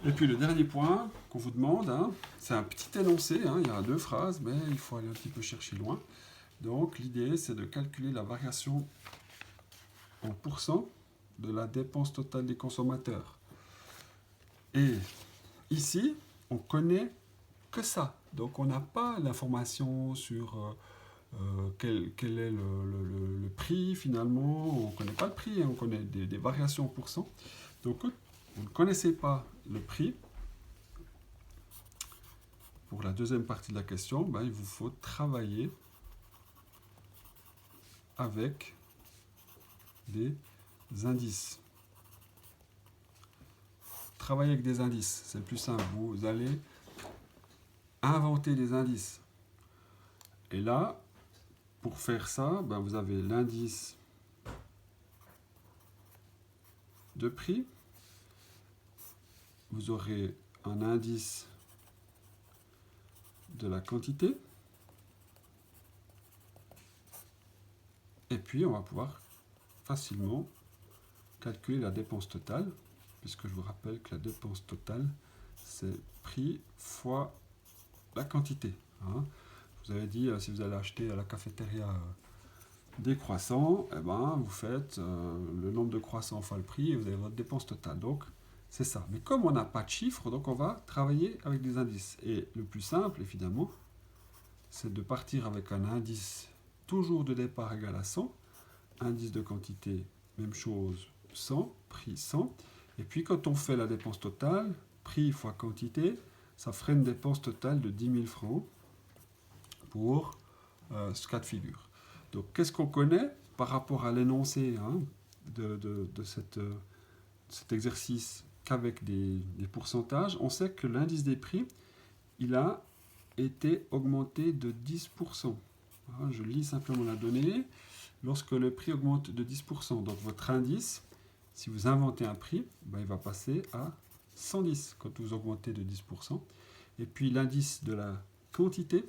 Et puis le dernier point qu'on vous demande, hein, c'est un petit énoncé, hein, il y a 2 phrases, mais il faut aller un petit peu chercher loin. Donc l'idée, c'est de calculer la variation en pourcent de la dépense totale des consommateurs. Et ici, on connaît que ça. Donc on n'a pas l'information sur quel est le prix finalement. On ne connaît pas le prix, hein, on connaît des variations en pourcent. Donc vous ne connaissez pas le prix. Pour la deuxième partie de la question, ben, il vous faut travailler avec des indices. Travailler avec des indices, c'est le plus simple. Vous allez inventer des indices. Et là, pour faire ça, ben, vous avez l'indice de prix. Vous aurez un indice de la quantité. Et puis, on va pouvoir facilement calculer la dépense totale, puisque je vous rappelle que la dépense totale, c'est prix fois la quantité. Hein. Je vous avais dit, si vous allez acheter à la cafétéria des croissants, eh ben, vous faites le nombre de croissants fois le prix et vous avez votre dépense totale. Donc, c'est ça. Mais comme on n'a pas de chiffres, donc on va travailler avec des indices. Et le plus simple, évidemment, c'est de partir avec un indice toujours de départ égal à 100. Indice de quantité, même chose, 100, prix 100. Et puis quand on fait la dépense totale, prix fois quantité, ça ferait une dépense totale de 10 000 francs pour ce cas de figure. Donc qu'est-ce qu'on connaît par rapport à l'énoncé hein, de cet exercice qu'avec des pourcentages? On sait que l'indice des prix, il a été augmenté de 10%. Hein, je lis simplement la donnée. Lorsque le prix augmente de 10%, donc votre indice, si vous inventez un prix, ben il va passer à 110 quand vous augmentez de 10%. Et puis l'indice de la quantité,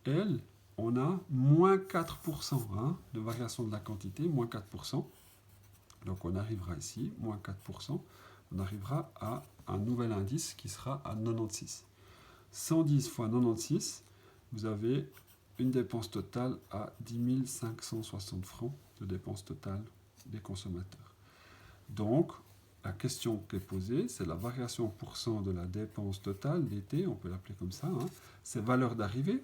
elle, on a moins 4% hein, de variation de la quantité, moins 4%. Donc on arrivera ici, moins 4%. On arrivera à un nouvel indice qui sera à 96. 110 fois 96, vous avez une dépense totale à 10 560 francs de dépense totale des consommateurs. Donc, la question qui est posée, c'est la variation en pourcent de la dépense totale d'été, on peut l'appeler comme ça, hein, c'est valeur d'arrivée,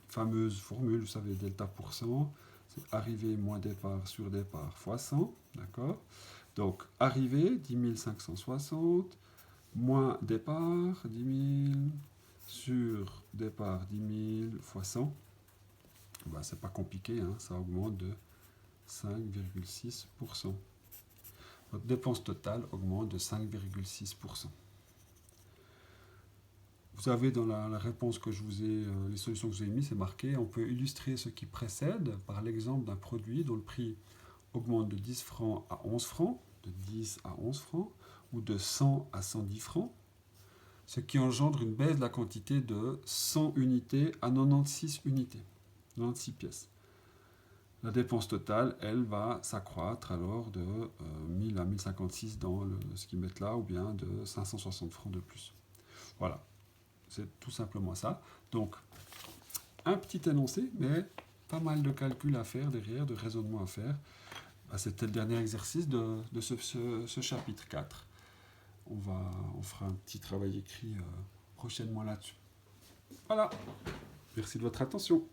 fameuse formule, vous savez, delta pourcent, c'est arrivée moins départ sur départ fois 100, d'accord? Donc, arrivée, 10 560, moins départ, 10 000, sur départ, 10 000 fois 100, ben, c'est pas compliqué, hein, ça augmente de 5,6%. Votre dépense totale augmente de 5,6%. Vous avez dans la réponse que je vous ai, les solutions que je vous ai mises, c'est marqué, on peut illustrer ce qui précède par l'exemple d'un produit dont le prix augmente de 10 francs à 11 francs, de 10 à 11 francs, ou de 100 à 110 francs, ce qui engendre une baisse de la quantité de 100 unités à 96 unités, 96 pièces. La dépense totale, elle, va s'accroître alors de 1000 à 1056 dans ce qu'ils mettent là, ou bien de 560 francs de plus. Voilà, c'est tout simplement ça. Donc, un petit énoncé, mais pas mal de calculs à faire derrière, de raisonnement à faire. C'était le dernier exercice de ce chapitre 4. On fera un petit travail écrit prochainement là-dessus. Voilà, merci de votre attention.